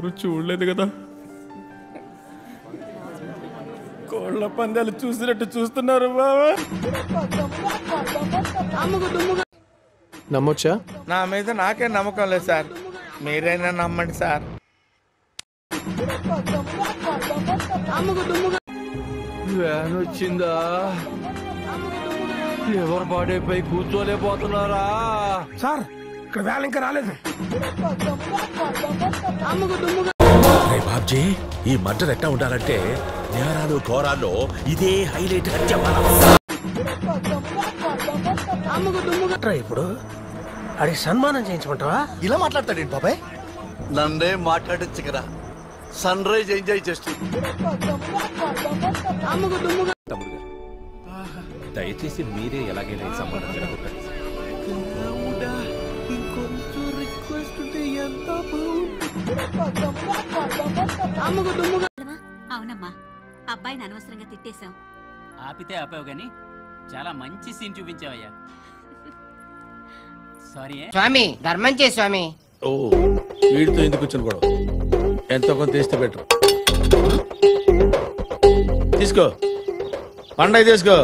ఎవరు చూడలేదు కదా. కోళ్ళ పందాలు చూసినట్టు చూస్తున్నారు బావా. నమ్మొచ్చా? నా మీద నాకే నమ్మకం లేదు సార్, మీరైనా నమ్మండి సార్. వ్యాన్ వచ్చిందా? ఎవరు పాడైపై కూర్చోలేకపోతున్నారా? సార్ ఇక్కడ వ్యాన్ ఇంకా రాలేదు. బాబ్జీ, ఈ మర్డర్ ఎట్టా ఉండాలంటే నేరాలు ఘోరాల్లో ఇదే హైలైట్. ఇప్పుడు అడిగి సన్మానం చేయించుకుంటావా? ఇలా మాట్లాడతాడేంటి బాబాయ్? నన్నే మాట్లాడచ్చు కదా, సన్ రైజ్ ఎంజాయ్ చేస్తూ. దయచేసి మీరే ఎలాగైనా ఈ సంబంధం జరగొట్టండి. అవునమ్మా, అబ్బాయిని అనవసరంగా తిట్టేశాం. ఆపితే ఆపావు గాని చాలా మంచి సీన్ చూపించావయ్యా. సారీ స్వామి, ధర్మం చే స్వామి. ఓ, వీడితో ఎందుకు కూర్చొని కూడా ఎంతో కొంత తీస్తే బెటర్. తీసుకో, పండగ తీసుకో.